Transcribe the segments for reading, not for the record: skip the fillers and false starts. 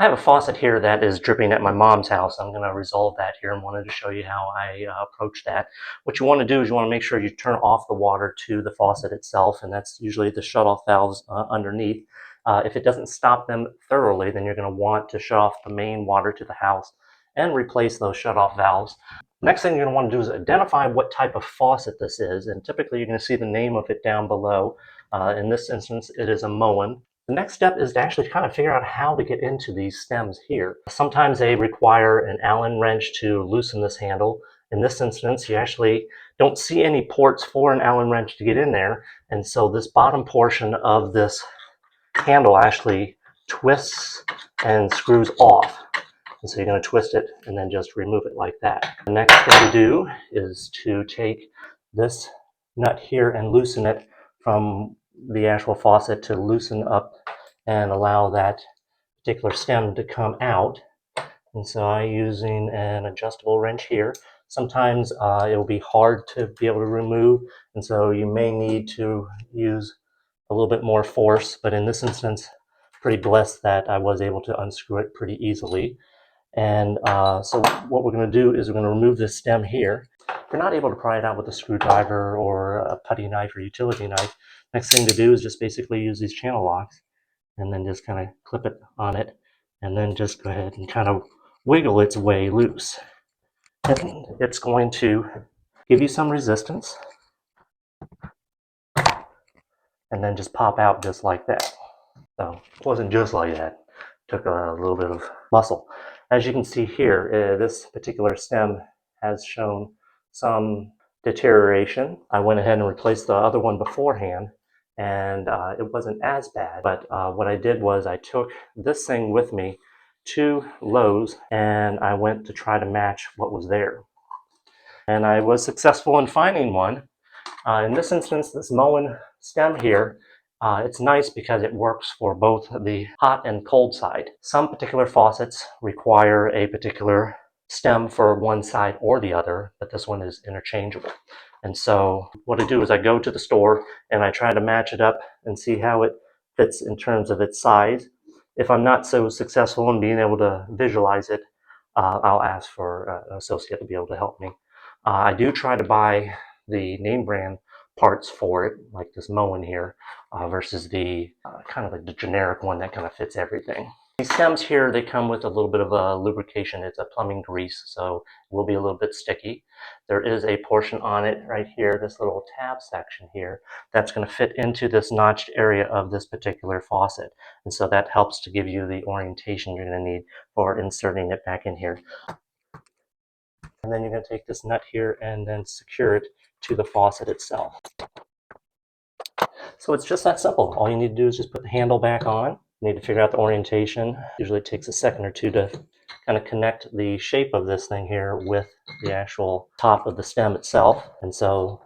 I have a faucet here that is dripping at my mom's house. I'm going to resolve that here and wanted to show you how I approach that. What you want to do is you want to make sure you turn off the water to the faucet itself, and that's usually the shutoff valves underneath. If it doesn't stop them thoroughly, then you're going to want to shut off the main water to the house and replace those shutoff valves. Next thing you're going to want to do is identify what type of faucet this is, and typically you're going to see the name of it down below. In this instance, it is a Moen. The next step is to actually kind of figure out how to get into these stems here. Sometimes they require an Allen wrench to loosen this handle. In this instance, you actually don't see any ports for an Allen wrench to get in there, and so this bottom portion of this handle actually twists and screws off. And so you're going to twist it and then just remove it like that. The next thing to do is to take this nut here and loosen it from the actual faucet to loosen up and allow that particular stem to come out. And so I'm using an adjustable wrench here. Sometimes it will be hard to be able to remove, and so you may need to use a little bit more force, but in this instance, pretty blessed that I was able to unscrew it pretty easily. And so what we're going to do is we're going to remove this stem here. If you're not able to pry it out with a screwdriver or a putty knife or utility knife, next thing to do is just basically use these channel locks and then just kind of clip it on it and then just go ahead and kind of wiggle its way loose. And it's going to give you some resistance and then just pop out just like that. So it wasn't just like that. It took a little bit of muscle. As you can see here, this particular stem has shown some deterioration. I went ahead and replaced the other one beforehand, and it wasn't as bad. But what I did was I took this thing with me to Lowe's, and I went to try to match what was there. And I was successful in finding one. In this instance, this Moen stem here, it's nice because it works for both the hot and cold side. Some particular faucets require a particular stem for one side or the other, but this one is interchangeable. And so what I do is I go to the store and I try to match it up and see how it fits in terms of its size. If I'm not so successful in being able to visualize it, I'll ask for an associate to be able to help me. I do try to buy the name brand parts for it, like this Moen here, versus the kind of like the generic one that kind of fits everything. These stems here, they come with a little bit of a lubrication. It's a plumbing grease, so it will be a little bit sticky. There is a portion on it right here, this little tab section here, that's going to fit into this notched area of this particular faucet. And so that helps to give you the orientation you're going to need for inserting it back in here. And then you're going to take this nut here and then secure it to the faucet itself. So it's just that simple. All you need to do is just put the handle back on. You need to figure out the orientation. Usually it takes a second or two to kind of connect the shape of this thing here with the actual top of the stem itself. And so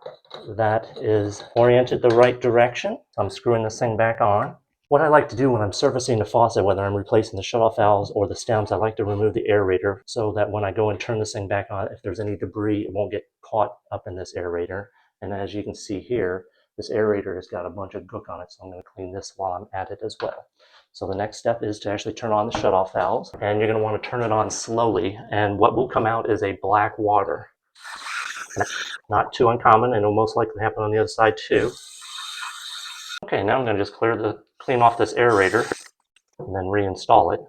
that is oriented the right direction. I'm screwing this thing back on. What I like to do when I'm servicing the faucet, whether I'm replacing the shutoff valves or the stems, I like to remove the aerator so that when I go and turn this thing back on, if there's any debris, it won't get caught up in this aerator. And as you can see here, this aerator has got a bunch of gook on it, so I'm going to clean this while I'm at it as well. So the next step is to actually turn on the shutoff valves, and you're going to want to turn it on slowly, and what will come out is a black water. Not too uncommon, and it'll most likely happen on the other side too. Okay, now I'm going to just clean off this aerator and then reinstall it.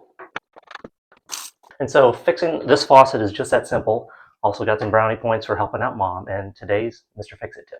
And so fixing this faucet is just that simple. Also got some brownie points for helping out Mom, and today's Mr. Fix-It tip.